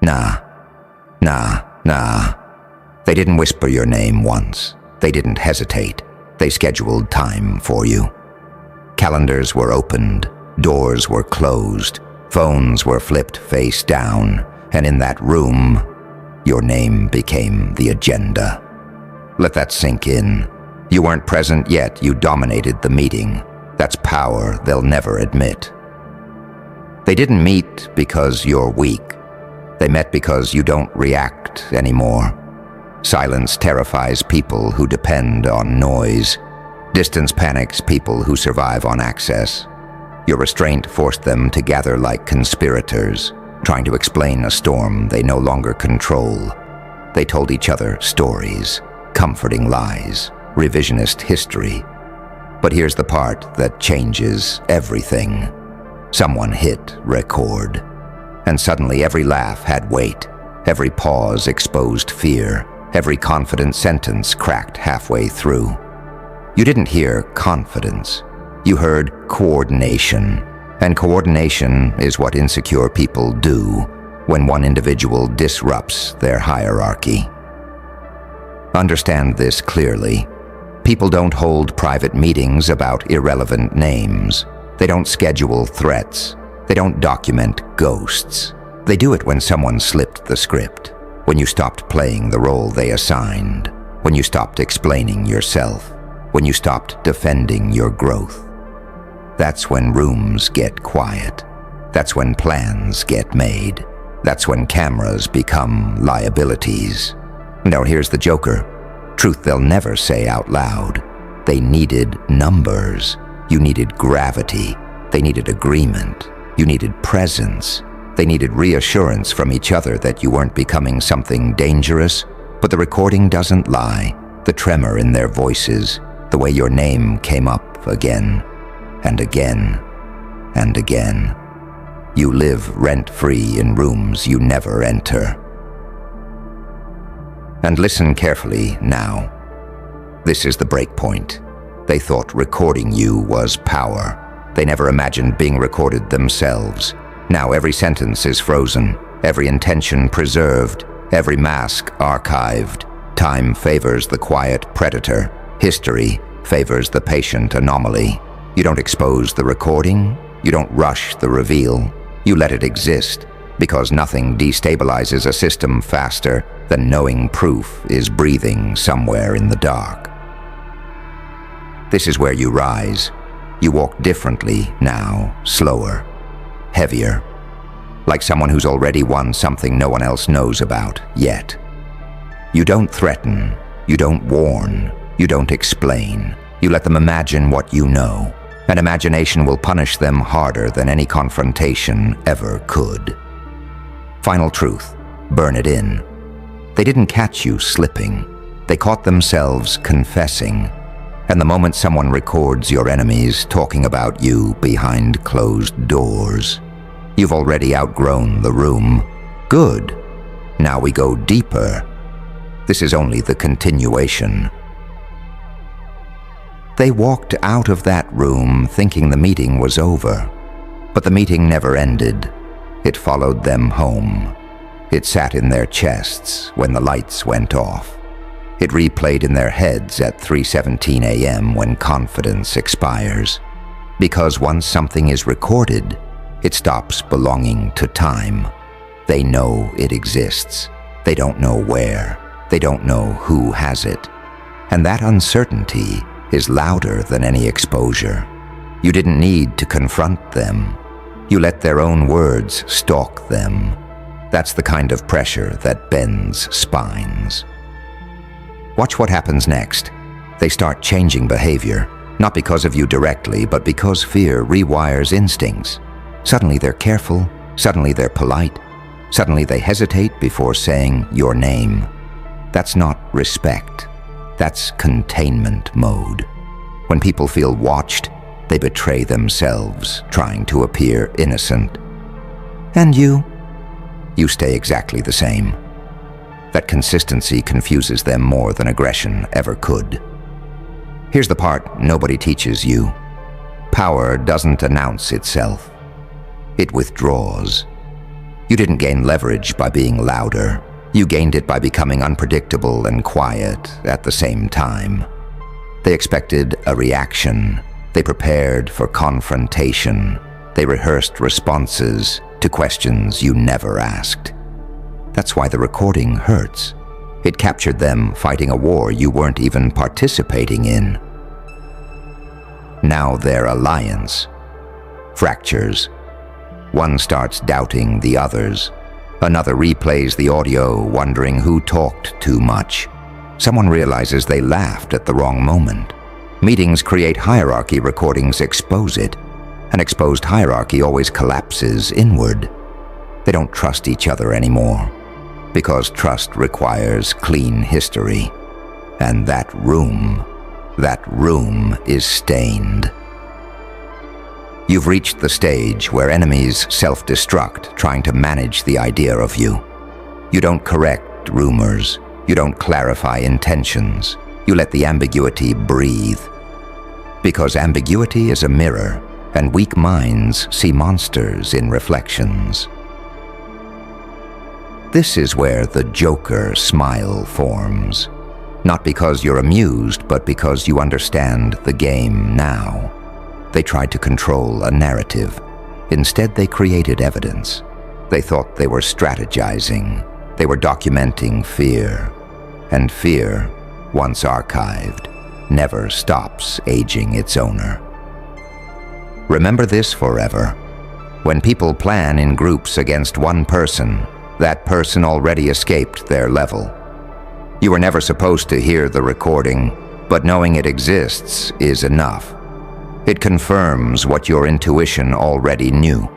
Nah, nah, nah. They didn't whisper your name once. They didn't hesitate. They scheduled time for you. Calendars were opened, doors were closed, phones were flipped face down, and in that room, your name became the agenda. Let that sink in. You weren't present yet, you dominated the meeting. That's power they'll never admit. They didn't meet because you're weak. They met because you don't react anymore. Silence terrifies people who depend on noise. Distance panics people who survive on access. Your restraint forced them to gather like conspirators, trying to explain a storm they no longer control. They told each other stories, comforting lies, revisionist history. But here's the part that changes everything. Someone hit record. And suddenly every laugh had weight. Every pause exposed fear. Every confident sentence cracked halfway through. You didn't hear confidence. You heard coordination. And coordination is what insecure people do when one individual disrupts their hierarchy. Understand this clearly. People don't hold private meetings about irrelevant names. They don't schedule threats. They don't document ghosts. They do it when someone slipped the script, when you stopped playing the role they assigned, when you stopped explaining yourself, when you stopped defending your growth. That's when rooms get quiet. That's when plans get made. That's when cameras become liabilities. Now here's the joker. Truth they'll never say out loud. They needed numbers. You needed gravity. They needed agreement. You needed presence. They needed reassurance from each other that you weren't becoming something dangerous. But the recording doesn't lie. The tremor in their voices, the way your name came up again and again and again. You live rent-free in rooms you never enter. And listen carefully now. This is the break point. They thought recording you was power. They never imagined being recorded themselves. Now every sentence is frozen, every intention preserved, every mask archived. Time favors the quiet predator. History favors the patient anomaly. You don't expose the recording. You don't rush the reveal. You let it exist, because nothing destabilizes a system faster than knowing proof is breathing somewhere in the dark. This is where you rise. You walk differently now, slower, heavier, like someone who's already won something no one else knows about yet. You don't threaten, you don't warn, you don't explain. You let them imagine what you know, and imagination will punish them harder than any confrontation ever could. Final truth, burn it in. They didn't catch you slipping. They caught themselves confessing. And the moment someone records your enemies talking about you behind closed doors, you've already outgrown the room. Good. Now we go deeper. This is only the continuation. They walked out of that room thinking the meeting was over. But the meeting never ended. It followed them home. It sat in their chests when the lights went off. It replayed in their heads at 3:17 a.m. when confidence expires. Because once something is recorded, it stops belonging to time. They know it exists. They don't know where. They don't know who has it. And that uncertainty is louder than any exposure. You didn't need to confront them. You let their own words stalk them. That's the kind of pressure that bends spines. Watch what happens next. They start changing behavior, not because of you directly, but because fear rewires instincts. Suddenly they're careful, suddenly they're polite, suddenly they hesitate before saying your name. That's not respect. That's containment mode. When people feel watched, they betray themselves, trying to appear innocent. And you stay exactly the same. That consistency confuses them more than aggression ever could. Here's the part nobody teaches you. Power doesn't announce itself. It withdraws. You didn't gain leverage by being louder. You gained it by becoming unpredictable and quiet at the same time. They expected a reaction. They prepared for confrontation. They rehearsed responses to questions you never asked. That's why the recording hurts. It captured them fighting a war you weren't even participating in. Now their alliance fractures. One starts doubting the others. Another replays the audio, wondering who talked too much. Someone realizes they laughed at the wrong moment. Meetings create hierarchy, recordings expose it. An exposed hierarchy always collapses inward. They don't trust each other anymore, because trust requires clean history. And that room is stained. You've reached the stage where enemies self-destruct, trying to manage the idea of you. You don't correct rumors. You don't clarify intentions. You let the ambiguity breathe. Because ambiguity is a mirror, and weak minds see monsters in reflections. This is where the Joker smile forms. Not because you're amused, but because you understand the game now. They tried to control a narrative. Instead, they created evidence. They thought they were strategizing. They were documenting fear. And fear, once archived, never stops aging its owner. Remember this forever. When people plan in groups against one person, that person already escaped their level. You were never supposed to hear the recording, but knowing it exists is enough. It confirms what your intuition already knew.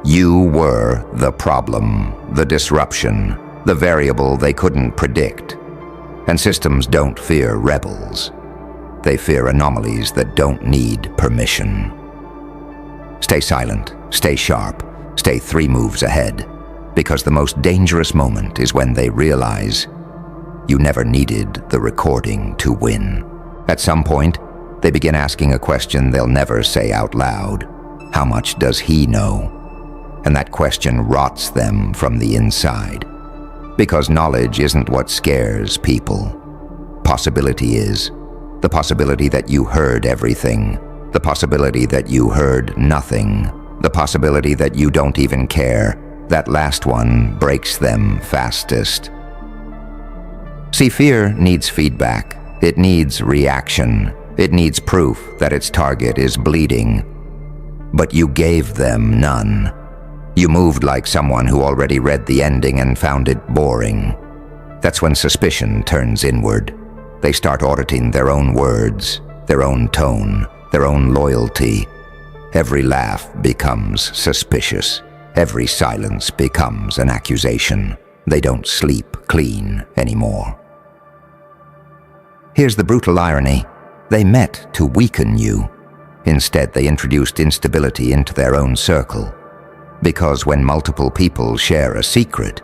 You were the problem, the disruption, the variable they couldn't predict. And systems don't fear rebels. They fear anomalies that don't need permission. Stay silent, stay sharp, stay 3 moves ahead, because the most dangerous moment is when they realize you never needed the recording to win. At some point, they begin asking a question they'll never say out loud. How much does he know? And that question rots them from the inside. Because knowledge isn't what scares people. Possibility is. The possibility that you heard everything. The possibility that you heard nothing. The possibility that you don't even care. That last one breaks them fastest. See, fear needs feedback. It needs reaction. It needs proof that its target is bleeding. But you gave them none. You moved like someone who already read the ending and found it boring. That's when suspicion turns inward. They start auditing their own words, their own tone, their own loyalty. Every laugh becomes suspicious. Every silence becomes an accusation. They don't sleep clean anymore. Here's the brutal irony. They met to weaken you. Instead, they introduced instability into their own circle. Because when multiple people share a secret,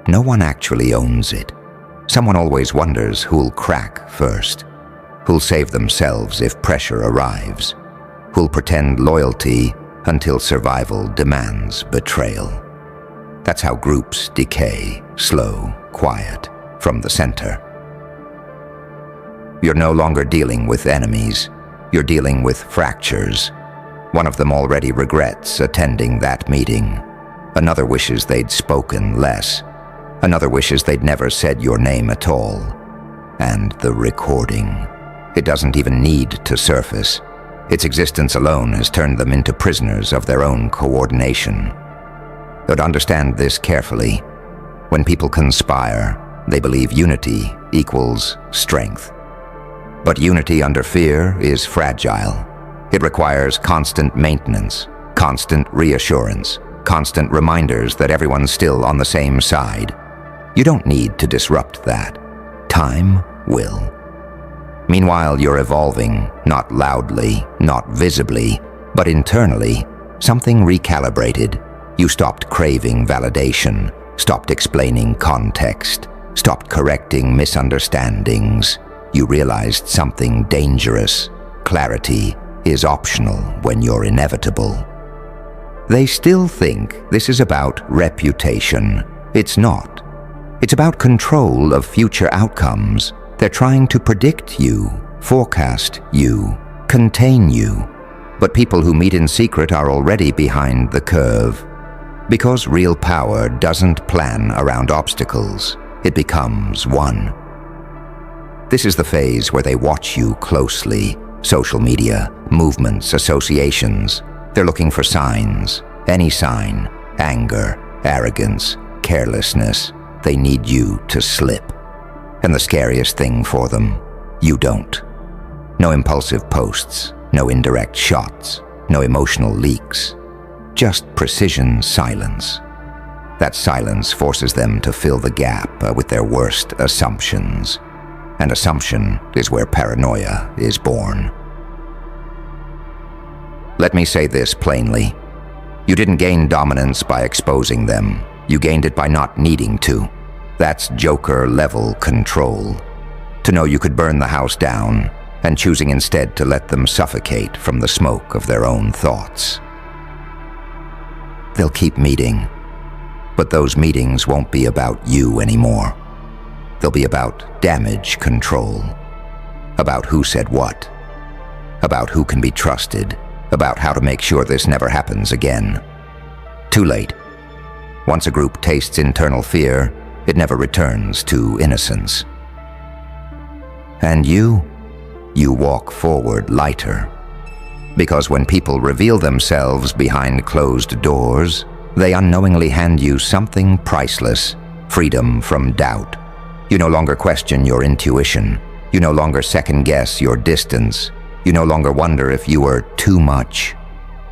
no one actually owns it. Someone always wonders who'll crack first, who'll save themselves if pressure arrives, who'll pretend loyalty until survival demands betrayal. That's how groups decay, slow, quiet, from the center. You're no longer dealing with enemies. You're dealing with fractures. One of them already regrets attending that meeting. Another wishes they'd spoken less. Another wishes they'd never said your name at all. And the recording. It doesn't even need to surface. Its existence alone has turned them into prisoners of their own coordination. But understand this carefully. When people conspire, they believe unity equals strength. But unity under fear is fragile. It requires constant maintenance, constant reassurance, constant reminders that everyone's still on the same side. You don't need to disrupt that. Time will. Meanwhile, you're evolving, not loudly, not visibly, but internally. Something recalibrated. You stopped craving validation, stopped explaining context, stopped correcting misunderstandings. You realized something dangerous. Clarity is optional when you're inevitable. They still think this is about reputation. It's not. It's about control of future outcomes. They're trying to predict you, forecast you, contain you. But people who meet in secret are already behind the curve. Because real power doesn't plan around obstacles, it becomes one. This is the phase where they watch you closely. Social media, movements, associations. They're looking for signs. Any sign. Anger, arrogance, carelessness. They need you to slip. And the scariest thing for them, you don't. No impulsive posts, no indirect shots, no emotional leaks. Just precision silence. That silence forces them to fill the gap with their worst assumptions. And assumption is where paranoia is born. Let me say this plainly. You didn't gain dominance by exposing them. You gained it by not needing to. That's Joker-level control. To know you could burn the house down, and choosing instead to let them suffocate from the smoke of their own thoughts. They'll keep meeting, but those meetings won't be about you anymore. They'll be about damage control, about who said what, about who can be trusted, about how to make sure this never happens again. Too late. Once a group tastes internal fear, it never returns to innocence. And you walk forward lighter. Because when people reveal themselves behind closed doors, they unknowingly hand you something priceless, freedom from doubt. You no longer question your intuition. You no longer second-guess your distance. You no longer wonder if you were too much.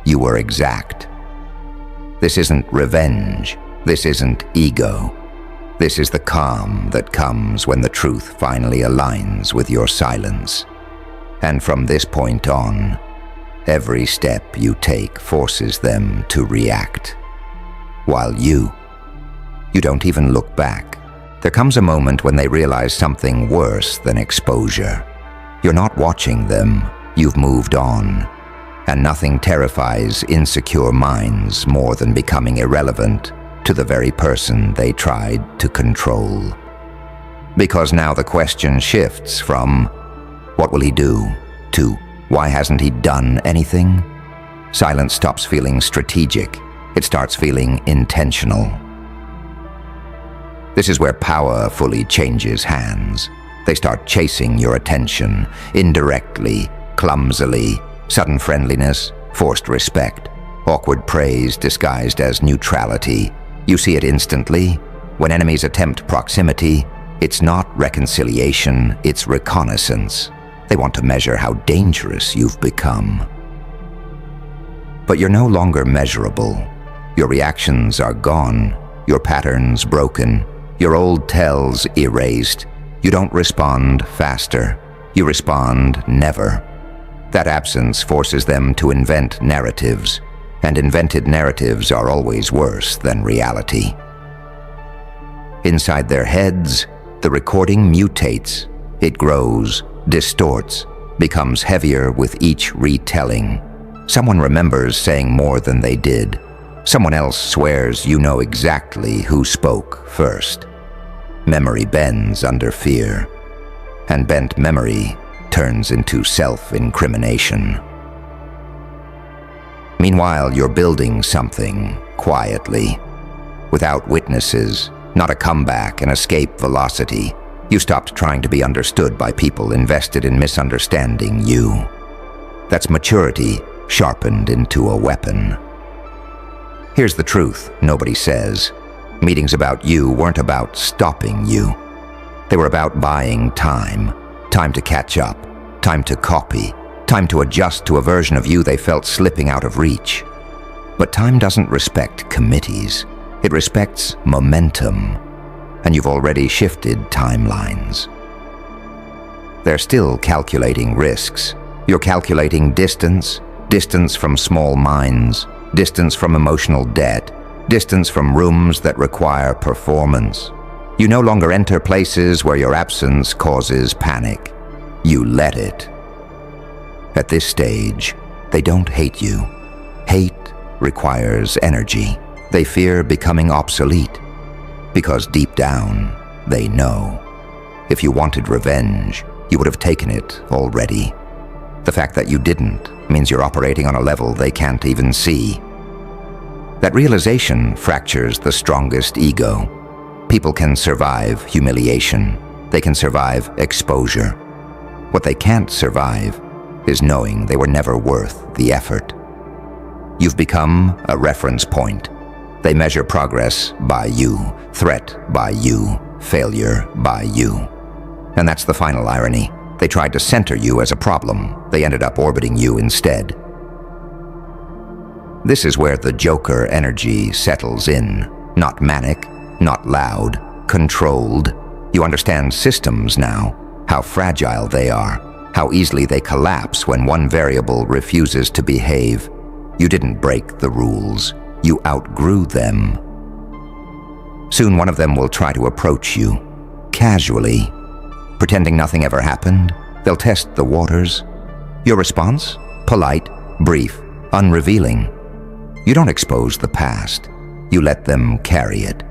You were exact. This isn't revenge. This isn't ego. This is the calm that comes when the truth finally aligns with your silence. And from this point on, every step you take forces them to react. While you don't even look back. There comes a moment when they realize something worse than exposure. You're not watching them, you've moved on. And nothing terrifies insecure minds more than becoming irrelevant to the very person they tried to control. Because now the question shifts from, what will he do, to, why hasn't he done anything? Silence stops feeling strategic. It starts feeling intentional. This is where power fully changes hands. They start chasing your attention, indirectly, clumsily, sudden friendliness, forced respect, awkward praise disguised as neutrality. You see it instantly. When enemies attempt proximity, it's not reconciliation, it's reconnaissance. They want to measure how dangerous you've become. But you're no longer measurable. Your reactions are gone, your patterns broken, your old tells erased. You don't respond faster. You respond never. That absence forces them to invent narratives, and invented narratives are always worse than reality. Inside their heads, the recording mutates. It grows, distorts, becomes heavier with each retelling. Someone remembers saying more than they did. Someone else swears you know exactly who spoke first. Memory bends under fear, and bent memory turns into self-incrimination. Meanwhile, you're building something quietly, without witnesses, not a comeback, an escape velocity. You stopped trying to be understood by people invested in misunderstanding you. That's maturity sharpened into a weapon. Here's the truth nobody says. Meetings about you weren't about stopping you. They were about buying time. Time to catch up. Time to copy. Time to adjust to a version of you they felt slipping out of reach. But time doesn't respect committees. It respects momentum. And you've already shifted timelines. They're still calculating risks. You're calculating distance, distance from small minds, distance from emotional debt, distance from rooms that require performance. You no longer enter places where your absence causes panic. You let it. At this stage, they don't hate you. Hate requires energy. They fear becoming obsolete, because deep down, they know. If you wanted revenge, you would have taken it already. The fact that you didn't means you're operating on a level they can't even see. That realization fractures the strongest ego. People can survive humiliation. They can survive exposure. What they can't survive is knowing they were never worth the effort. You've become a reference point. They measure progress by you, threat by you, failure by you. And that's the final irony. They tried to center you as a problem. They ended up orbiting you instead. This is where the Joker energy settles in. Not manic, not loud, controlled. You understand systems now, how fragile they are, how easily they collapse when one variable refuses to behave. You didn't break the rules. You outgrew them. Soon one of them will try to approach you, casually, pretending nothing ever happened. They'll test the waters. Your response? Polite, brief, unrevealing. You don't expose the past. You let them carry it.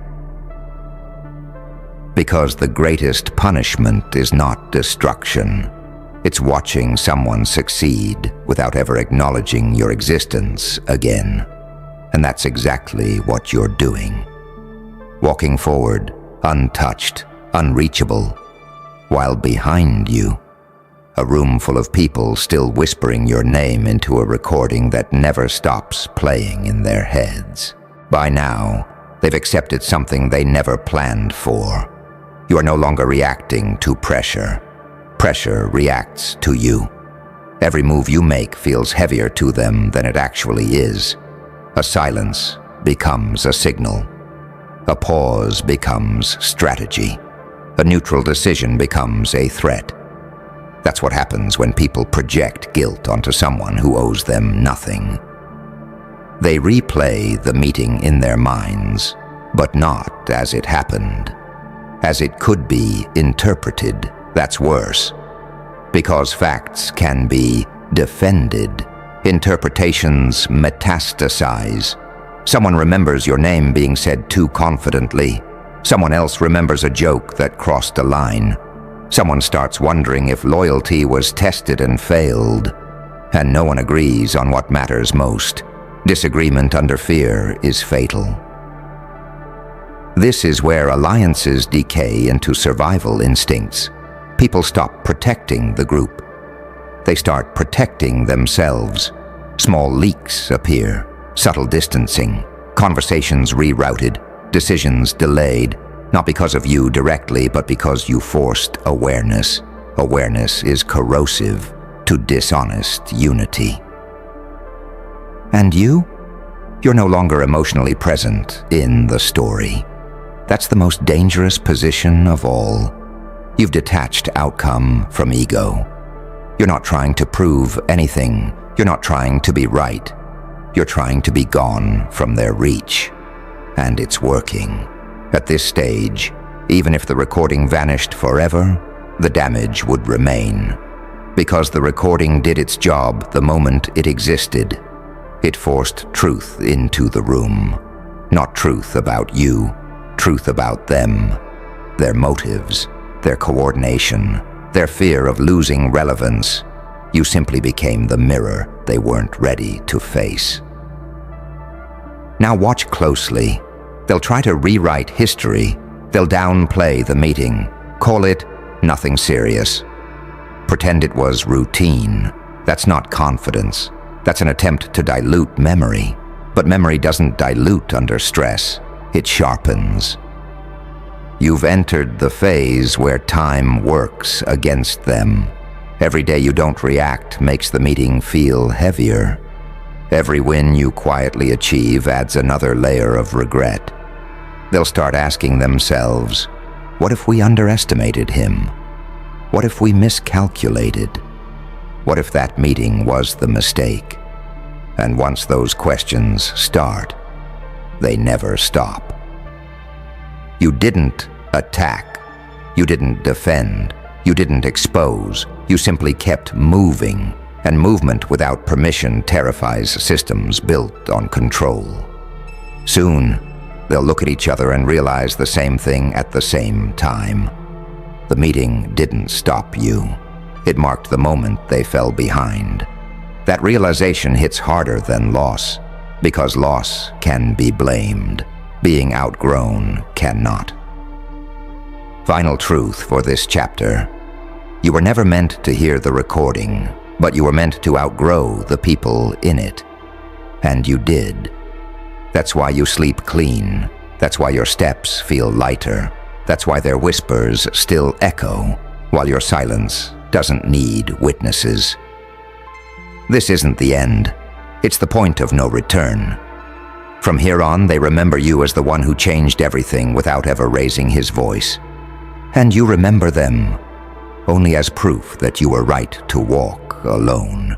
Because the greatest punishment is not destruction. It's watching someone succeed without ever acknowledging your existence again. And that's exactly what you're doing. Walking forward, untouched, unreachable, while behind you, a room full of people still whispering your name into a recording that never stops playing in their heads. By now, they've accepted something they never planned for. You are no longer reacting to pressure. Pressure reacts to you. Every move you make feels heavier to them than it actually is. A silence becomes a signal. A pause becomes strategy. A neutral decision becomes a threat. That's what happens when people project guilt onto someone who owes them nothing. They replay the meeting in their minds, but not as it happened. As it could be interpreted. That's worse. Because facts can be defended. Interpretations metastasize. Someone remembers your name being said too confidently. Someone else remembers a joke that crossed a line. Someone starts wondering if loyalty was tested and failed. And no one agrees on what matters most. Disagreement under fear is fatal. This is where alliances decay into survival instincts. People stop protecting the group. They start protecting themselves. Small leaks appear, subtle distancing, conversations rerouted, decisions delayed, not because of you directly, but because you forced awareness. Awareness is corrosive to dishonest unity. And you? You're no longer emotionally present in the story. That's the most dangerous position of all. You've detached outcome from ego. You're not trying to prove anything. You're not trying to be right. You're trying to be gone from their reach. And it's working. At this stage, even if the recording vanished forever, the damage would remain. Because the recording did its job the moment it existed. It forced truth into the room. Not truth about you. Truth about them, their motives, their coordination, their fear of losing relevance. You simply became the mirror they weren't ready to face. Now watch closely. They'll try to rewrite history. They'll downplay the meeting, call it nothing serious. Pretend it was routine. That's not confidence. That's an attempt to dilute memory. But memory doesn't dilute under stress. It sharpens. You've entered the phase where time works against them. Every day you don't react makes the meeting feel heavier. Every win you quietly achieve adds another layer of regret. They'll start asking themselves, what if we underestimated him? What if we miscalculated? What if that meeting was the mistake? And once those questions start, they never stop. You didn't attack. You didn't defend. You didn't expose. You simply kept moving. and movement without permission terrifies systems built on control. Soon, they'll look at each other and realize the same thing at the same time. The meeting didn't stop you. It marked the moment they fell behind. That realization hits harder than loss, because loss can be blamed. Being outgrown cannot. Final truth for this chapter. You were never meant to hear the recording, but you were meant to outgrow the people in it. And you did. That's why you sleep clean. That's why your steps feel lighter. That's why their whispers still echo, while your silence doesn't need witnesses. This isn't the end. It's the point of no return. From here on, they remember you as the one who changed everything without ever raising his voice. And you remember them only as proof that you were right to walk alone.